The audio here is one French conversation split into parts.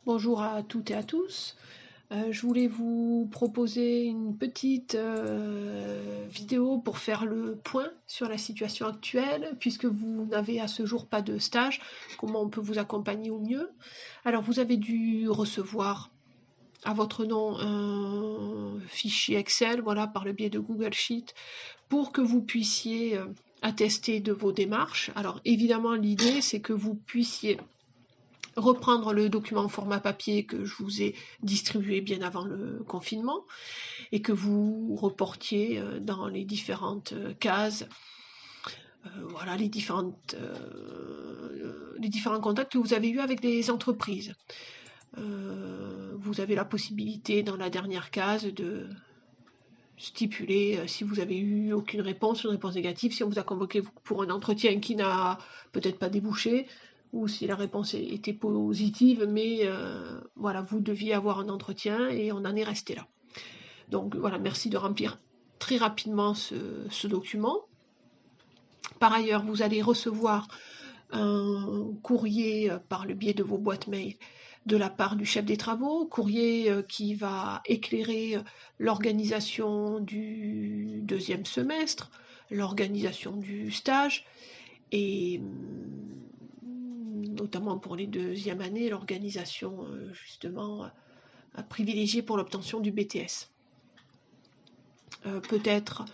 Bonjour à toutes et à tous. Je voulais vous proposer une petite vidéo pour faire le point sur la situation actuelle, puisque vous n'avez à ce jour pas de stage, comment on peut vous accompagner au mieux. Alors vous avez dû recevoir à votre nom un fichier Excel, voilà, par le biais de Google Sheet, pour que vous puissiez attester de vos démarches. Alors évidemment l'idée c'est que vous puissiez reprendre le document en format papier que je vous ai distribué bien avant le confinement et que vous reportiez dans les différentes cases, voilà, les différents contacts que vous avez eus avec des entreprises. Vous avez la possibilité dans la dernière case de stipuler si vous avez eu aucune réponse, une réponse négative, si on vous a convoqué pour un entretien qui n'a peut-être pas débouché, ou si la réponse était positive, mais voilà, vous deviez avoir un entretien et on en est resté là. Donc voilà, merci de remplir très rapidement ce document. Par ailleurs, vous allez recevoir un courrier par le biais de vos boîtes mail de la part du chef des travaux, courrier qui va éclairer l'organisation du deuxième semestre, l'organisation du stage et notamment pour les deuxièmes années, l'organisation justement privilégiée pour l'obtention du BTS. Peut-être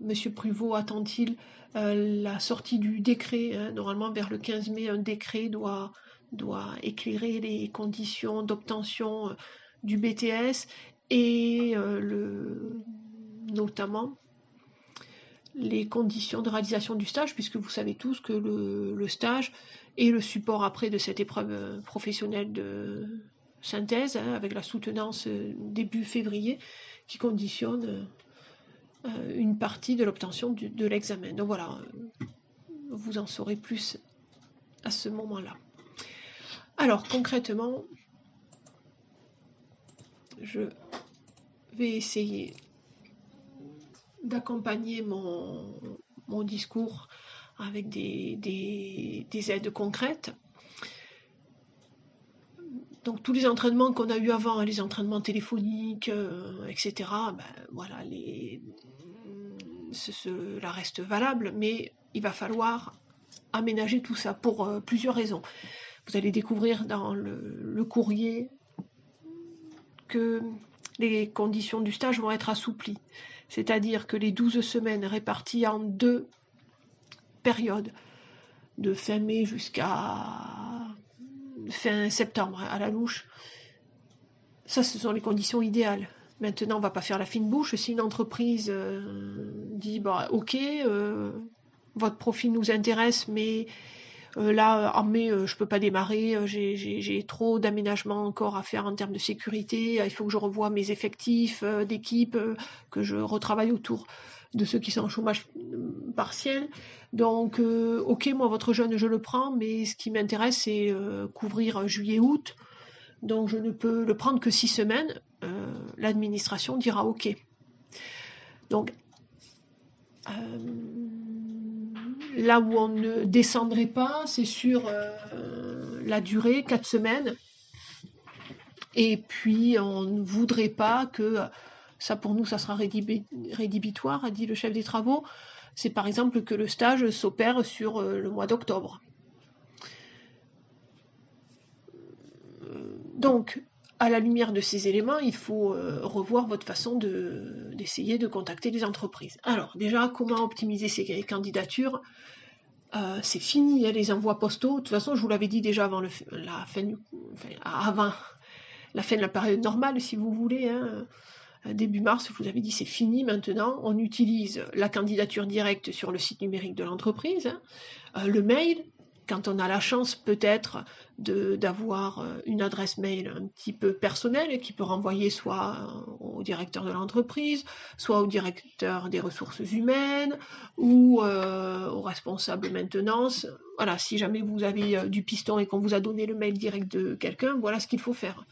M. Pruvot attend-il la sortie du décret, hein, normalement vers le 15 mai, un décret doit éclairer les conditions d'obtention du BTS et notamment les conditions de réalisation du stage, puisque vous savez tous que le stage est le support après de cette épreuve professionnelle de synthèse, hein, avec la soutenance début février, qui conditionne une partie de l'obtention de l'examen. Donc voilà, vous en saurez plus à ce moment-là. Alors concrètement, je vais essayer d'accompagner mon discours avec des aides concrètes. Donc tous les entraînements qu'on a eu avant, les entraînements téléphoniques, etc., ben, voilà, cela reste valable, mais il va falloir aménager tout ça pour plusieurs raisons. Vous allez découvrir dans le courrier que les conditions du stage vont être assouplies. C'est-à-dire que les 12 semaines réparties en 2 périodes, de fin mai jusqu'à fin septembre à la louche, ça ce sont les conditions idéales. Maintenant on ne va pas faire la fine bouche. Si une entreprise dit bah, ok, votre profil nous intéresse, mais là, en mai, je ne peux pas démarrer, j'ai trop d'aménagements encore à faire en termes de sécurité, il faut que je revoie mes effectifs d'équipe, que je retravaille autour de ceux qui sont en chômage partiel. Donc, ok, moi, votre jeune, je le prends, mais ce qui m'intéresse, c'est couvrir juillet-août, donc je ne peux le prendre que 6 semaines. L'administration dira ok. Donc, là où on ne descendrait pas, c'est sur la durée, 4 semaines. Et puis, on ne voudrait pas que, ça pour nous, ça sera rédhibitoire, a dit le chef des travaux, c'est par exemple que le stage s'opère sur le mois d'octobre. Donc, à la lumière de ces éléments, il faut revoir votre façon d'essayer de contacter les entreprises. Alors, déjà, comment optimiser ces candidatures ? C'est fini, hein, les envois postaux. De toute façon, je vous l'avais dit déjà avant la fin de la période normale, si vous voulez. Hein. Début mars, je vous avais dit c'est fini maintenant. On utilise la candidature directe sur le site numérique de l'entreprise, hein. Le mail, quand on a la chance peut-être d'avoir une adresse mail un petit peu personnelle qui peut renvoyer soit au directeur de l'entreprise, soit au directeur des ressources humaines ou au responsable maintenance. Voilà, si jamais vous avez du piston et qu'on vous a donné le mail direct de quelqu'un, voilà ce qu'il faut faire.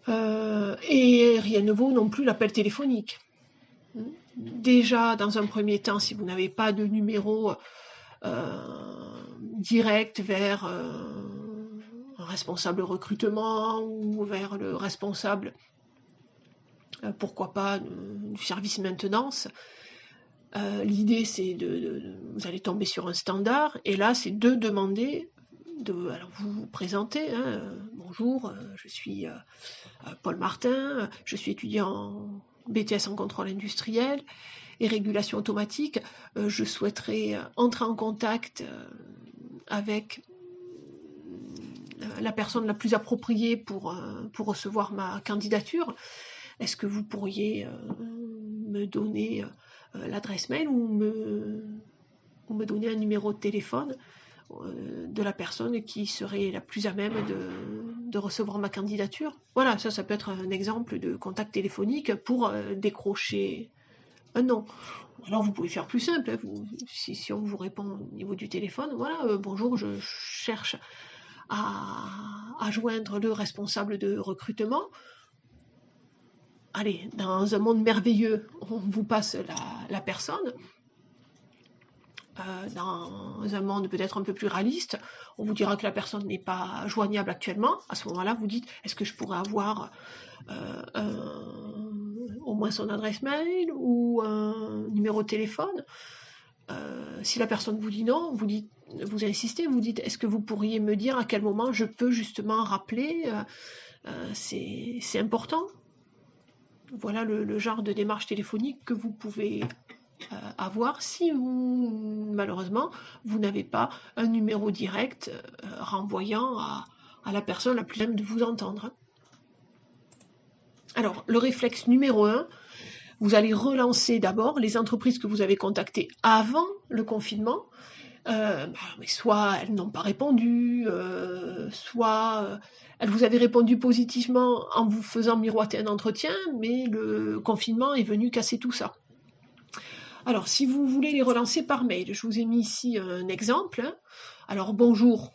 Et rien ne vaut non plus l'appel téléphonique. Déjà, dans un premier temps, si vous n'avez pas de numéro direct vers un responsable recrutement ou vers le responsable, pourquoi pas, du service maintenance. L'idée, c'est vous allez tomber sur un standard, et là, c'est de demander, alors vous vous présentez, hein, bonjour, je suis Paul Martin, je suis étudiant en BTS en contrôle industriel et régulation automatique. Je souhaiterais entrer en contact avec la personne la plus appropriée pour recevoir ma candidature. Est-ce que vous pourriez me donner l'adresse mail ou me donner un numéro de téléphone de la personne qui serait la plus à même de recevoir ma candidature? Voilà, ça peut être un exemple de contact téléphonique pour décrocher un nom. Alors vous pouvez faire plus simple, hein, si on vous répond au niveau du téléphone, voilà, bonjour, je cherche à joindre le responsable de recrutement. Allez, dans un monde merveilleux, on vous passe la personne. Dans un monde peut-être un peu plus réaliste, on vous dira que la personne n'est pas joignable actuellement. À ce moment-là, vous dites, est-ce que je pourrais avoir au moins son adresse mail ou un numéro de téléphone? Si la personne vous dit non, vous insistez, vous dites, est-ce que vous pourriez me dire à quel moment je peux justement rappeler? C'est important. Voilà le genre de démarche téléphonique que vous pouvez avoir si malheureusement vous n'avez pas un numéro direct renvoyant à la personne la plus à même de vous entendre. Alors, le réflexe numéro 1, vous allez relancer d'abord les entreprises que vous avez contactées avant le confinement. Mais soit elles n'ont pas répondu, soit elles vous avaient répondu positivement en vous faisant miroiter un entretien, mais le confinement est venu casser tout ça. Alors, si vous voulez les relancer par mail, je vous ai mis ici un exemple. Alors, bonjour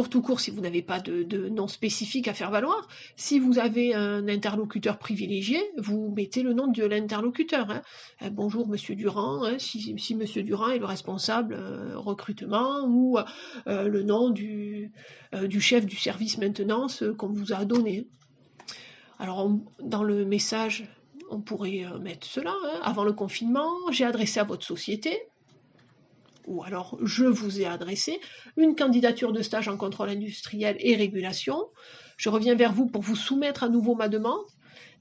tout court si vous n'avez pas de nom spécifique à faire valoir. Si vous avez un interlocuteur privilégié, vous mettez le nom de l'interlocuteur. Bonjour Monsieur Durand, si Monsieur Durand est le responsable recrutement, ou le nom du chef du service maintenance qu'on vous a donné. Alors, dans le message, on pourrait mettre cela, avant le confinement, j'ai adressé à votre société, ou alors je vous ai adressé une candidature de stage en contrôle industriel et régulation. Je reviens vers vous pour vous soumettre à nouveau ma demande.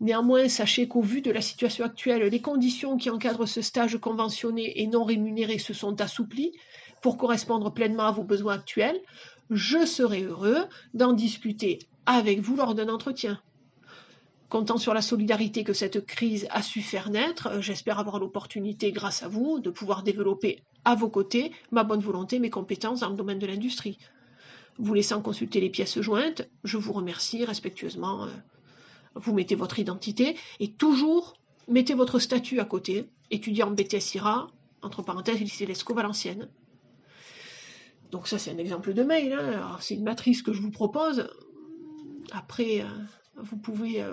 Néanmoins, sachez qu'au vu de la situation actuelle, les conditions qui encadrent ce stage conventionné et non rémunéré se sont assouplies pour correspondre pleinement à vos besoins actuels. Je serai heureux d'en discuter avec vous lors d'un entretien. Comptant sur la solidarité que cette crise a su faire naître, j'espère avoir l'opportunité, grâce à vous, de pouvoir développer à vos côtés ma bonne volonté, mes compétences dans le domaine de l'industrie. Vous laissant consulter les pièces jointes, je vous remercie respectueusement. Vous mettez votre identité et toujours mettez votre statut à côté, étudiant en BTS IRA, entre parenthèses, lycée Lescaut Valenciennes. Donc ça, c'est un exemple de mail. C'est une matrice que je vous propose. Après, vous pouvez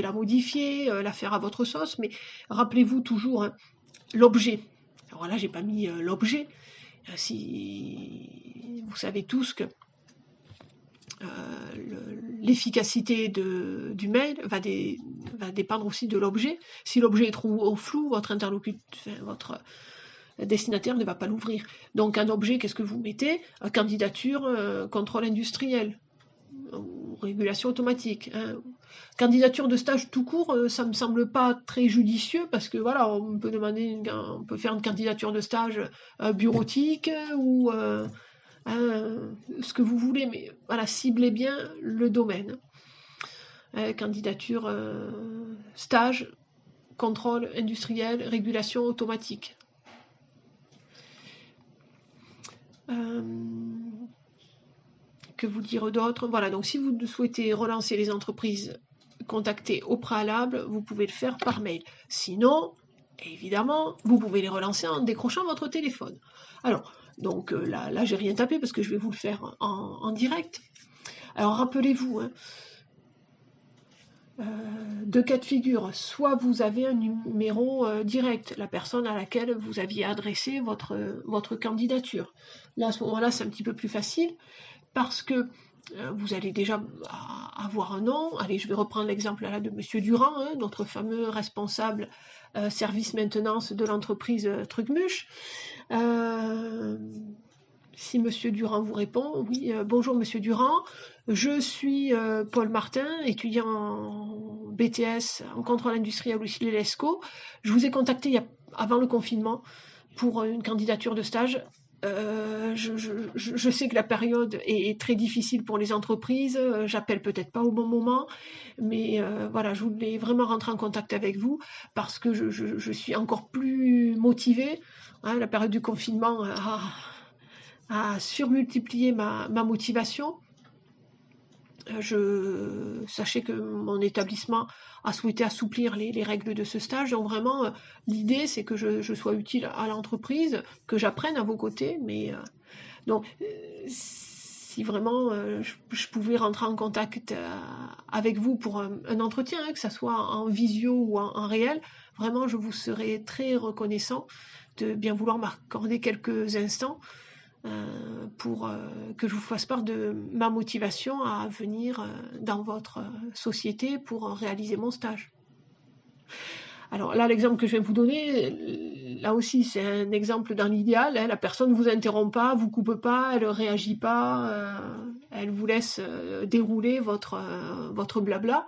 la modifier, la faire à votre sauce, mais rappelez-vous toujours l'objet. Alors là, j'ai pas mis l'objet. Si vous savez tous que l'efficacité du mail va dépendre aussi de l'objet. Si l'objet est trop flou, votre destinataire ne va pas l'ouvrir. Donc un objet, qu'est-ce que vous mettez? Candidature, contrôle industriel, ou régulation automatique. Candidature de stage tout court, ça me semble pas très judicieux, parce que voilà, on peut faire une candidature de stage bureautique, ou ce que vous voulez, mais voilà, ciblez bien le domaine. Candidature, stage, contrôle industriel, régulation automatique. Que vous dire d'autre? Voilà, donc si vous souhaitez relancer les entreprises contactées au préalable, vous pouvez le faire par mail. Sinon, évidemment, vous pouvez les relancer en décrochant votre téléphone. Alors, donc là j'ai rien tapé parce que je vais vous le faire en direct. Alors rappelez-vous, deux cas de figure. Soit vous avez un numéro direct, la personne à laquelle vous aviez adressé votre candidature. Là, à ce moment-là, c'est un petit peu plus facile, parce que vous allez déjà avoir un nom. Allez, je vais reprendre l'exemple là de Monsieur Durand, hein, notre fameux responsable service maintenance de l'entreprise Trucmuche. Si Monsieur Durand vous répond, oui, bonjour Monsieur Durand, je suis Paul Martin, étudiant en BTS en contrôle industriel au lycée Lescaut. Je vous ai contacté avant le confinement pour une candidature de stage. Je sais que la période est très difficile pour les entreprises, j'appelle peut-être pas au bon moment, mais voilà, je voulais vraiment rentrer en contact avec vous parce que je suis encore plus motivée. Hein, la période du confinement a surmultiplié ma motivation. Sachez que mon établissement a souhaité assouplir les règles de ce stage. Donc vraiment, l'idée, c'est que je sois utile à l'entreprise, que j'apprenne à vos côtés. Mais donc, si vraiment je pouvais rentrer en contact avec vous pour un entretien, hein, que ça soit en visio ou en réel, vraiment, je vous serais très reconnaissant de bien vouloir m'accorder quelques instants pour que je vous fasse part de ma motivation à venir dans votre société pour réaliser mon stage. Alors là, l'exemple que je viens de vous donner, là aussi, c'est un exemple dans l'idéal. Hein, la personne ne vous interrompt pas, vous coupe pas, elle ne réagit pas, elle vous laisse dérouler votre blabla.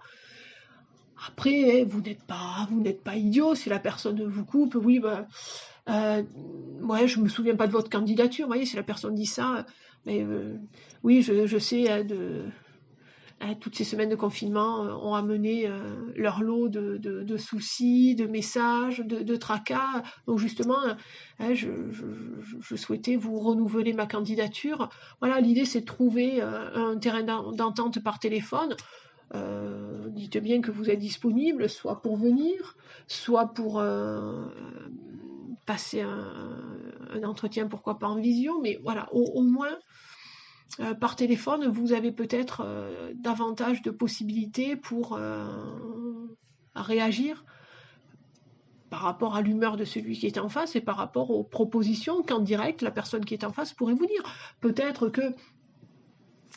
Après, vous n'êtes pas idiot si la personne vous coupe. Oui, ouais, je me souviens pas de votre candidature. Vous voyez, si la personne dit ça, mais oui, je sais toutes ces semaines de confinement ont amené leur lot de soucis, de messages, de tracas. Donc justement, je souhaitais vous renouveler ma candidature. Voilà, l'idée c'est de trouver un terrain d'entente par téléphone. Dites bien que vous êtes disponible, soit pour venir, soit pour passer un entretien, pourquoi pas en visio, mais voilà, au moins par téléphone, vous avez peut-être davantage de possibilités pour réagir par rapport à l'humeur de celui qui est en face et par rapport aux propositions qu'en direct la personne qui est en face pourrait vous dire. Peut-être que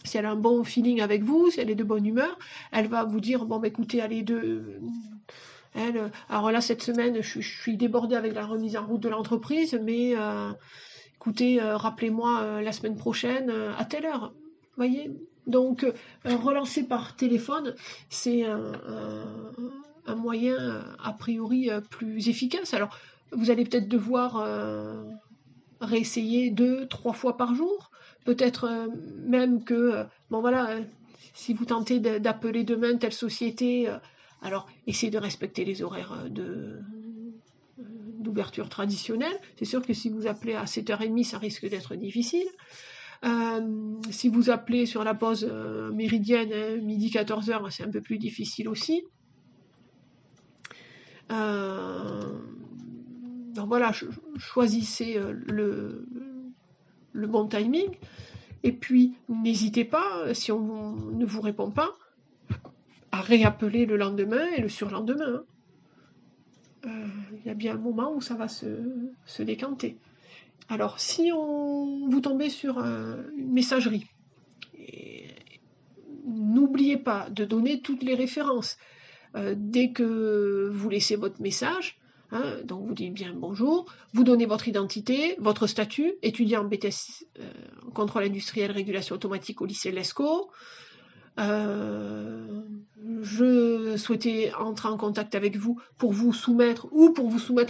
si elle a un bon feeling avec vous, si elle est de bonne humeur, elle va vous dire, bon, écoutez, allez, alors là, cette semaine, je suis débordée avec la remise en route de l'entreprise, mais écoutez, rappelez-moi la semaine prochaine à telle heure. Voyez. Donc, relancer par téléphone, c'est un moyen a priori plus efficace. Alors, vous allez peut-être devoir réessayer 2-3 fois par jour. Peut-être même que, bon voilà, si vous tentez d'appeler demain telle société, alors essayez de respecter les horaires d'ouverture traditionnelle. C'est sûr que si vous appelez à 7h30, ça risque d'être difficile. Si vous appelez sur la pause méridienne, midi 14h, c'est un peu plus difficile aussi. Donc voilà, choisissez le bon timing. Et puis, n'hésitez pas, si on ne vous répond pas, à réappeler le lendemain et le surlendemain. Il y a bien un moment où ça va se décanter. Alors, si vous tombez sur une messagerie, n'oubliez pas de donner toutes les références. Dès que vous laissez votre message, donc vous dites bien bonjour, vous donnez votre identité, votre statut, étudiant en BTS contrôle industriel régulation automatique au lycée Lescaut. Je souhaitais entrer en contact avec vous pour vous soumettre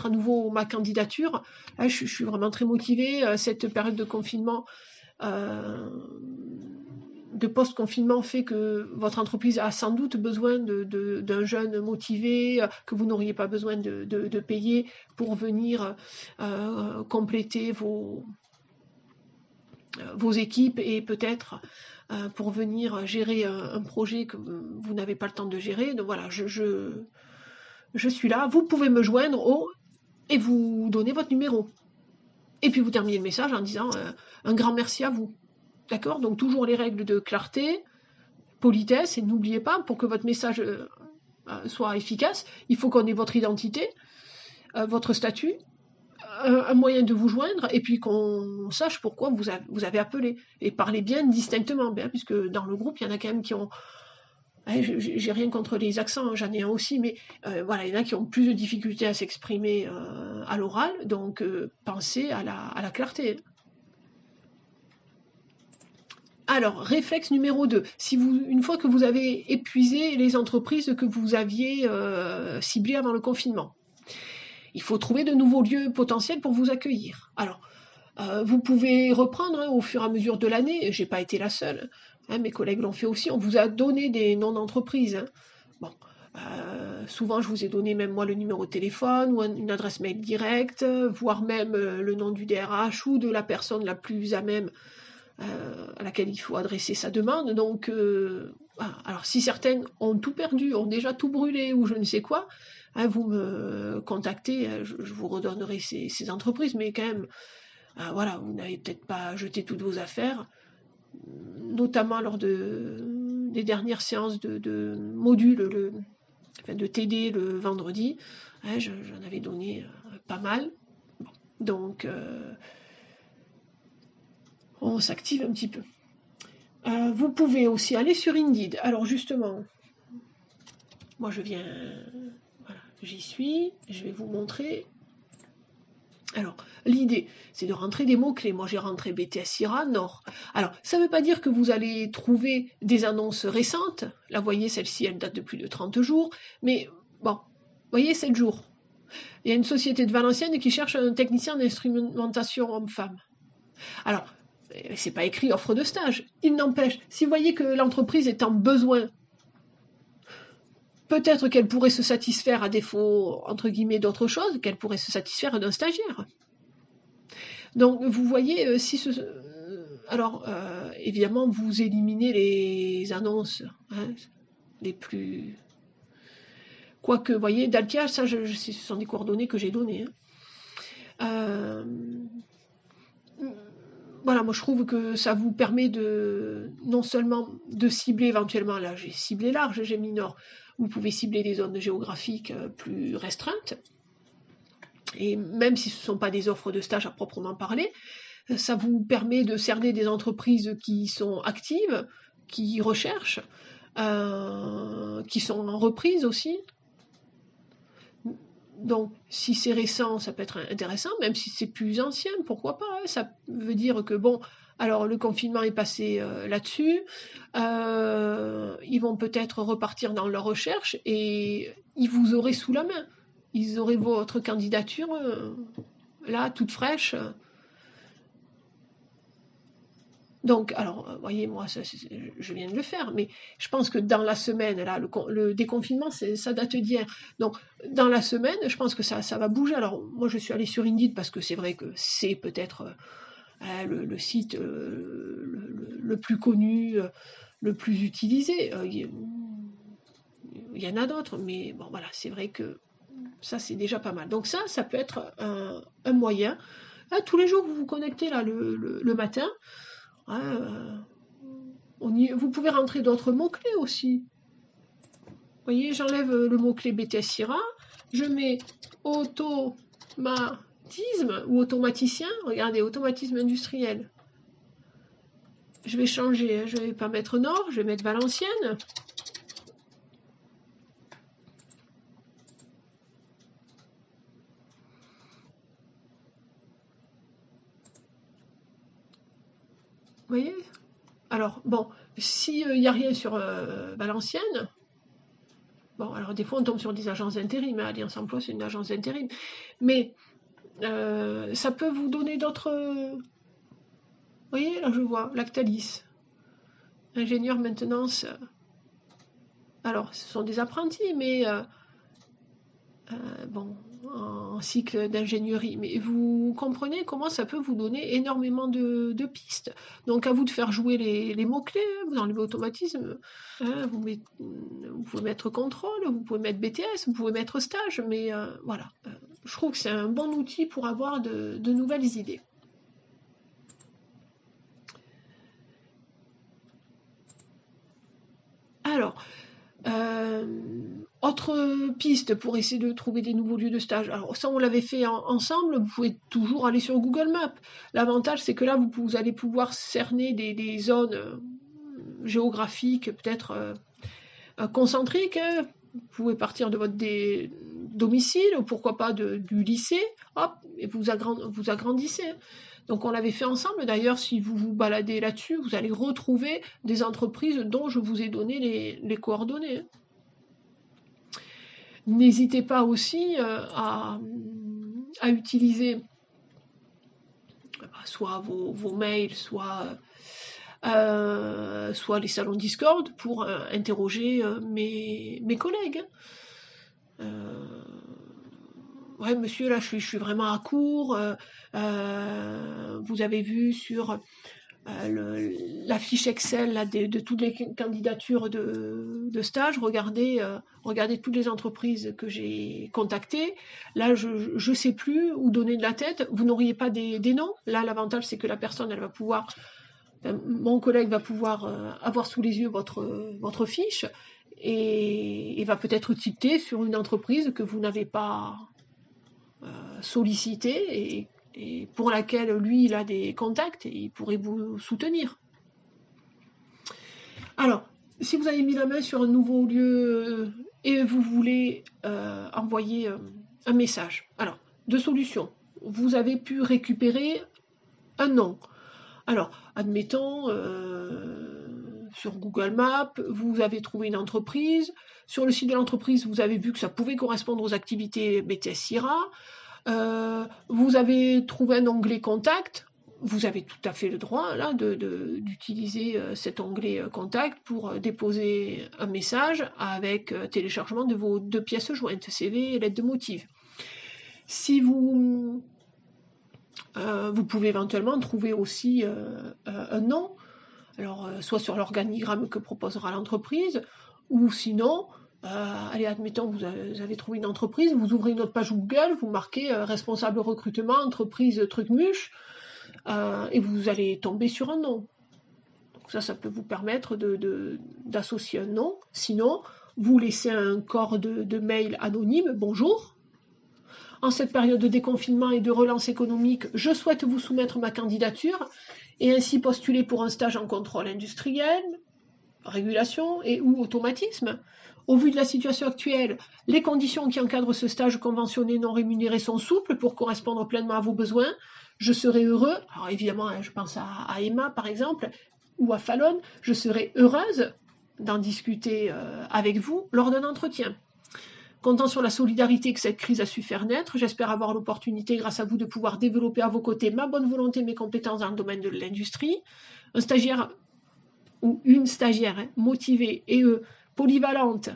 à nouveau ma candidature. Là, je suis vraiment très motivée. Cette période de confinement, de post-confinement fait que votre entreprise a sans doute besoin d'un jeune motivé, que vous n'auriez pas besoin de payer pour venir compléter vos équipes et peut-être pour venir gérer un projet que vous n'avez pas le temps de gérer. Donc voilà, je suis là. Vous pouvez me joindre et vous donnez votre numéro. Et puis vous terminez le message en disant un grand merci à vous. D'accord? Donc toujours les règles de clarté, politesse, et n'oubliez pas, pour que votre message soit efficace, il faut qu'on ait votre identité, votre statut, un moyen de vous joindre et puis qu'on sache pourquoi vous avez appelé. Et parlez bien distinctement, bien, puisque dans le groupe, il y en a quand même qui ont... J'ai rien contre les accents, j'en ai un aussi, mais voilà, il y en a qui ont plus de difficultés à s'exprimer à l'oral, donc pensez à la clarté. Alors, réflexe numéro 2. Une fois que vous avez épuisé les entreprises que vous aviez ciblées avant le confinement, il faut trouver de nouveaux lieux potentiels pour vous accueillir. Alors, vous pouvez reprendre au fur et à mesure de l'année, j'ai pas été la seule, mes collègues l'ont fait aussi, on vous a donné des noms d'entreprise. Bon, souvent je vous ai donné même moi le numéro de téléphone ou une adresse mail directe, voire même le nom du DRH ou de la personne la plus à même à laquelle il faut adresser sa demande. Donc, voilà. Alors si certaines ont tout perdu, ont déjà tout brûlé ou je ne sais quoi, vous me contactez, je vous redonnerai ces entreprises, mais quand même, voilà, vous n'avez peut-être pas jeté toutes vos affaires, notamment lors des dernières séances de modules, enfin de TD le vendredi, j'en avais donné pas mal. Bon, donc, on s'active un petit peu. Vous pouvez aussi aller sur Indeed. Alors justement, moi je viens, voilà, j'y suis, je vais vous montrer. Alors, l'idée, c'est de rentrer des mots-clés. Moi, j'ai rentré BTS IRA, Nord. Alors, ça ne veut pas dire que vous allez trouver des annonces récentes. Là, vous voyez, celle-ci, elle date de plus de 30 jours. Mais, bon, vous voyez, 7 jours. Il y a une société de Valenciennes qui cherche un technicien d'instrumentation homme-femme. Alors, c'est pas écrit offre de stage. Il n'empêche, si vous voyez que l'entreprise est en besoin, peut-être qu'elle pourrait se satisfaire, à défaut, entre guillemets, d'autre chose, qu'elle pourrait se satisfaire d'un stagiaire. Donc, vous voyez, alors, évidemment, vous éliminez les annonces, les plus... Quoique, vous voyez, Dalkia, ça, ce sont des coordonnées que j'ai données. Voilà, moi je trouve que ça vous permet non seulement de cibler éventuellement, là j'ai ciblé large, j'ai mis nord, vous pouvez cibler des zones géographiques plus restreintes, et même si ce ne sont pas des offres de stage à proprement parler, ça vous permet de cerner des entreprises qui sont actives, qui recherchent, qui sont en reprise aussi. Donc, si c'est récent, ça peut être intéressant, même si c'est plus ancien, pourquoi pas, ça veut dire que, bon, alors le confinement est passé là-dessus, ils vont peut-être repartir dans leur recherche et ils vous aurez sous la main. Ils auraient votre candidature, là, toute fraîche. Donc, alors, voyez, moi, je viens de le faire, mais je pense que dans la semaine, là, le déconfinement, ça date d'hier. Donc, dans la semaine, je pense que ça va bouger. Alors, moi, je suis allée sur Indeed parce que c'est vrai que c'est peut-être le site le plus connu, le plus utilisé. Il y en a d'autres, mais bon, voilà, c'est vrai que ça, c'est déjà pas mal. Donc ça peut être un moyen. Là, tous les jours, vous vous connectez là le matin. Vous pouvez rentrer d'autres mots-clés aussi. Vous voyez, j'enlève le mot-clé BTS IRA, je mets automatisme ou automaticien. Regardez, automatisme industriel. Je vais changer, je ne vais pas mettre Nord, je vais mettre Valenciennes. Vous voyez? Alors, bon, s'il n'y a rien sur Valenciennes, bon, alors des fois on tombe sur des agences d'intérim, Alliance Emploi c'est une agence d'intérim, mais ça peut vous donner d'autres... Vous voyez, là je vois, Lactalis, ingénieur maintenance. Alors, ce sont des apprentis, mais bon, en cycle d'ingénierie. Mais vous comprenez comment ça peut vous donner énormément de pistes. Donc, à vous de faire jouer les mots-clés. Vous enlevez automatisme. Vous pouvez mettre contrôle, vous pouvez mettre BTS, vous pouvez mettre stage. Mais voilà, je trouve que c'est un bon outil pour avoir de nouvelles idées. Alors, Autre piste pour essayer de trouver des nouveaux lieux de stage. Alors ça, on l'avait fait ensemble, vous pouvez toujours aller sur Google Maps. L'avantage, c'est que là, vous allez pouvoir cerner des zones géographiques, peut-être concentriques, hein. Vous pouvez partir de votre domicile, ou pourquoi pas du lycée, hop, et vous agrandissez. Donc on l'avait fait ensemble. D'ailleurs, si vous vous baladez là-dessus, vous allez retrouver des entreprises dont je vous ai donné les coordonnées. N'hésitez pas aussi à utiliser soit vos mails, soit les salons Discord pour interroger mes collègues. Ouais, monsieur, là, je suis vraiment à court. Vous avez vu sur la fiche Excel là, de toutes les candidatures de stage, regardez toutes les entreprises que j'ai contactées. Là, je ne sais plus où donner de la tête. Vous n'auriez pas des noms. Là, l'avantage, c'est que la personne, elle va pouvoir, mon collègue va pouvoir avoir sous les yeux votre fiche et va peut-être tilter sur une entreprise que vous n'avez pas sollicitée et pour laquelle lui il a des contacts et il pourrait vous soutenir. Alors, si vous avez mis la main sur un nouveau lieu et vous voulez envoyer un message, alors, deux solutions. Vous avez pu récupérer un nom. Alors, admettons, sur Google Maps, vous avez trouvé une entreprise. Sur le site de l'entreprise, vous avez vu que ça pouvait correspondre aux activités BTS-IRA. Vous avez trouvé un onglet contact, vous avez tout à fait le droit là d'utiliser cet onglet contact pour déposer un message avec téléchargement de vos 2 pièces jointes, CV et lettre de motif. Si vous pouvez éventuellement trouver aussi un nom, alors soit sur l'organigramme que proposera l'entreprise, ou sinon allez, admettons, vous avez trouvé une entreprise, vous ouvrez une autre page Google, vous marquez responsable recrutement, entreprise Trucmuche, et vous allez tomber sur un nom. Donc ça peut vous permettre d'associer un nom. Sinon, vous laissez un corps de mail anonyme, bonjour. En cette période de déconfinement et de relance économique, je souhaite vous soumettre ma candidature et ainsi postuler pour un stage en contrôle industriel, régulation et ou automatisme. Au vu de la situation actuelle, les conditions qui encadrent ce stage conventionné non rémunéré sont souples pour correspondre pleinement à vos besoins. Je serai heureux, alors évidemment, je pense à Emma par exemple, ou à Fallon, je serai heureuse d'en discuter avec vous lors d'un entretien. Comptant sur la solidarité que cette crise a su faire naître, j'espère avoir l'opportunité, grâce à vous, de pouvoir développer à vos côtés ma bonne volonté, mes compétences dans le domaine de l'industrie. Un stagiaire ou une stagiaire motivée et polyvalente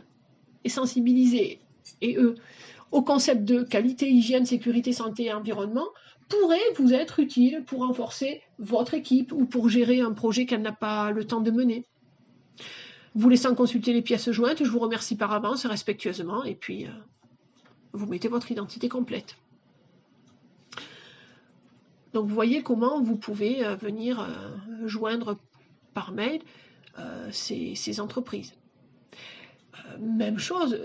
et sensibilisée et au concept de qualité, hygiène, sécurité, santé et environnement pourrait vous être utile pour renforcer votre équipe ou pour gérer un projet qu'elle n'a pas le temps de mener. Vous laissant consulter les pièces jointes, je vous remercie par avance respectueusement et puis vous mettez votre identité complète. Donc vous voyez comment vous pouvez venir joindre par mail ces entreprises. Même chose,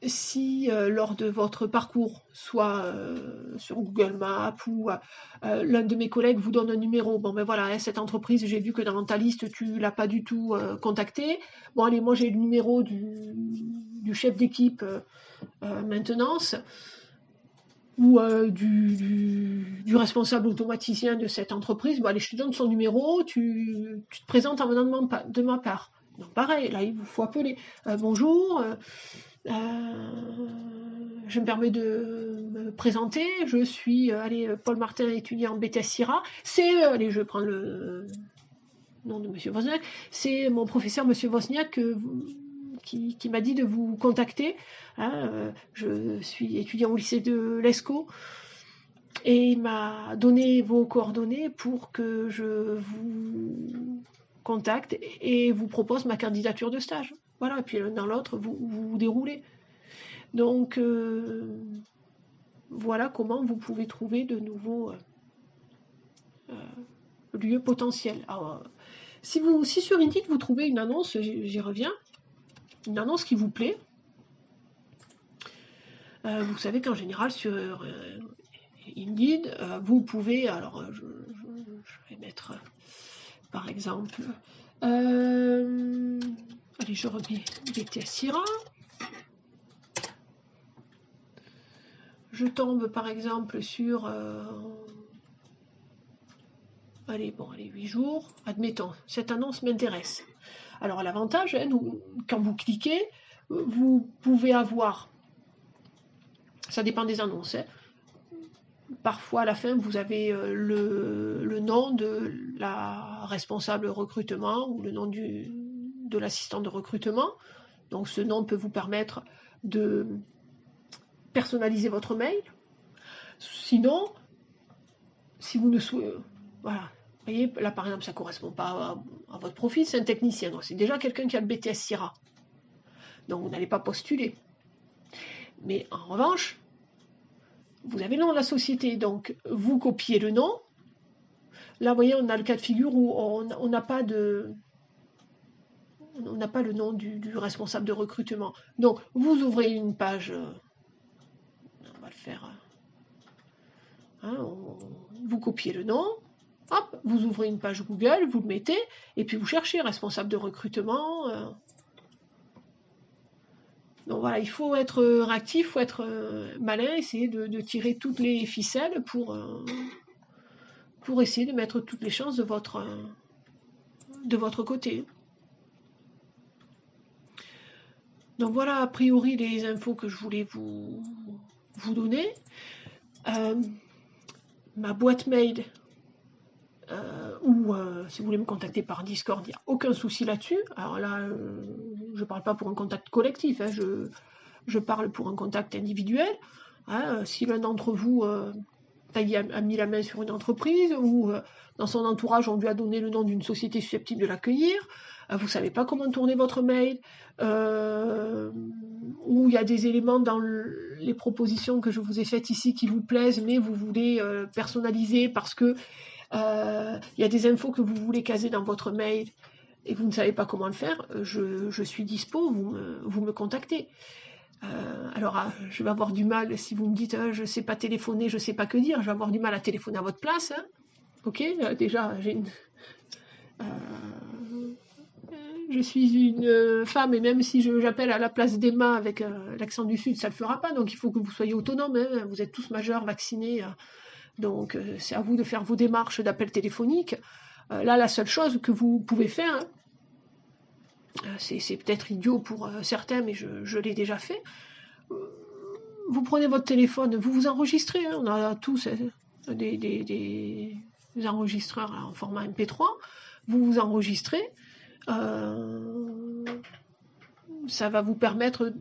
si lors de votre parcours, soit sur Google Maps ou l'un de mes collègues vous donne un numéro, bon ben voilà, cette entreprise, j'ai vu que dans ta liste, tu ne l'as pas du tout contacté. Bon allez, moi j'ai le numéro du chef d'équipe maintenance ou du responsable automaticien de cette entreprise. Bon allez, je te donne son numéro, tu te présentes en venant de ma part. Donc pareil, là il vous faut appeler. Bonjour, je me permets de me présenter, je suis Paul Martin, étudiant en BTS-IRA. C'est, allez, je prends le nom de M. Wozniak, c'est mon professeur M. Wozniak qui m'a dit de vous contacter. Je suis étudiant au lycée de l'ESCO et il m'a donné vos coordonnées pour que je vous contacte et vous propose ma candidature de stage. Voilà, et puis l'un dans l'autre, vous déroulez. Donc, voilà comment vous pouvez trouver de nouveaux lieux potentiels. Alors, si sur Indeed vous trouvez une annonce, j'y reviens, une annonce qui vous plaît, Vous savez qu'en général, sur Indeed, vous pouvez, alors je vais mettre par exemple, allez, je remets BTS Sira. Je tombe par exemple sur, allez, 8 jours, admettons, cette annonce m'intéresse. Alors l'avantage, hein, quand vous cliquez, vous pouvez avoir, ça dépend des annonces, hein, parfois à la fin vous avez le nom de la responsable recrutement ou le nom de l'assistant de recrutement. Donc ce nom peut vous permettre de personnaliser votre mail. Sinon, si vous ne souhaitez... Voilà. Vous voyez, là par exemple, ça ne correspond pas à votre profil, c'est un technicien. Donc c'est déjà quelqu'un qui a le BTS Sira. Donc vous n'allez pas postuler. Mais en revanche, vous avez le nom de la société, donc vous copiez le nom. Là, vous voyez, on a le cas de figure où on n'a pas le nom du responsable de recrutement. Donc, vous ouvrez une page, on va le faire, hein, vous copiez le nom, hop, vous ouvrez une page Google, vous le mettez, et puis vous cherchez responsable de recrutement. Donc voilà, il faut être réactif, il faut être malin, essayer de tirer toutes les ficelles pour essayer de mettre toutes les chances de votre côté. Donc voilà, a priori, les infos que je voulais vous donner. Ma boîte mail, ou si vous voulez me contacter par Discord, il n'y a aucun souci là-dessus. Alors là, je ne parle pas pour un contact collectif, hein, je parle pour un contact individuel. Hein, si l'un d'entre vous a mis la main sur une entreprise ou dans son entourage on lui a donné le nom d'une société susceptible de l'accueillir, vous ne savez pas comment tourner votre mail, ou il y a des éléments dans les propositions que je vous ai faites ici qui vous plaisent, mais vous voulez personnaliser parce que il y a des infos que vous voulez caser dans votre mail et vous ne savez pas comment le faire, je suis dispo, vous me contactez. Alors, je vais avoir du mal si vous me dites je ne sais pas téléphoner, je ne sais pas que dire, je vais avoir du mal à téléphoner à votre place. Hein. Ok, déjà, je suis une femme et même si j'appelle à la place d'Emma avec l'accent du Sud, ça ne le fera pas. Donc, il faut que vous soyez autonome. Hein. Vous êtes tous majeurs, vaccinés. Donc, c'est à vous de faire vos démarches d'appel téléphonique. Là, la seule chose que vous pouvez faire, hein, c'est peut-être idiot pour certains, mais je l'ai déjà fait. Vous prenez votre téléphone, vous vous enregistrez, hein, on a tous des enregistreurs en format MP3, vous vous enregistrez, ça va vous permettre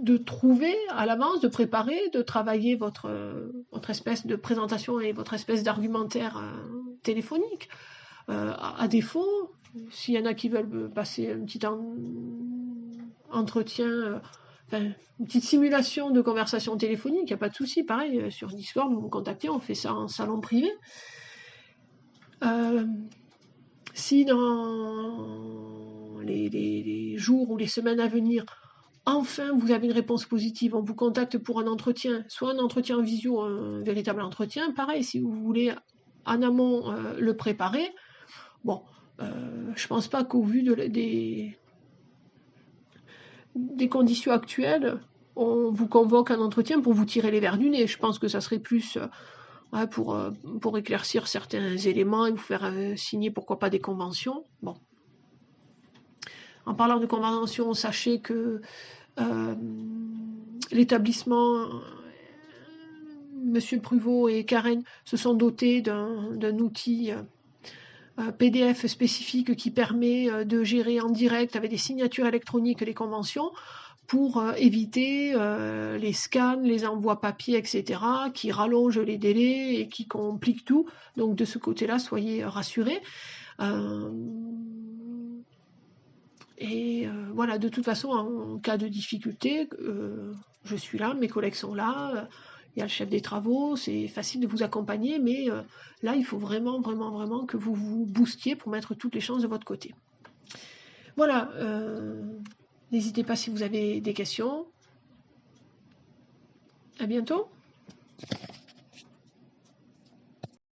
de trouver à l'avance, de préparer, de travailler votre espèce de présentation et votre espèce d'argumentaire téléphonique. À défaut, s'il y en a qui veulent passer un petit entretien, une petite simulation de conversation téléphonique, il n'y a pas de souci, pareil, sur Discord, vous me contactez, on fait ça en salon privé. Si dans les jours ou les semaines à venir, enfin vous avez une réponse positive, on vous contacte pour un entretien, soit un entretien en visio, un véritable entretien, pareil, si vous voulez en amont le préparer, bon, je pense pas qu'au vu des conditions actuelles, on vous convoque un entretien pour vous tirer les verres du nez. Je pense que ça serait plus pour éclaircir certains éléments et vous faire signer, pourquoi pas, des conventions. Bon. En parlant de conventions, sachez que l'établissement, Monsieur Pruvot et Karen se sont dotés d'un outil PDF spécifique qui permet de gérer en direct avec des signatures électroniques les conventions pour éviter les scans, les envois papier, etc., qui rallongent les délais et qui compliquent tout. Donc de ce côté-là, soyez rassurés. Voilà, de toute façon, en cas de difficulté, je suis là, mes collègues sont là, il y a le chef des travaux, c'est facile de vous accompagner, mais là, il faut vraiment, vraiment, vraiment que vous vous boostiez pour mettre toutes les chances de votre côté. Voilà, n'hésitez pas si vous avez des questions. À bientôt.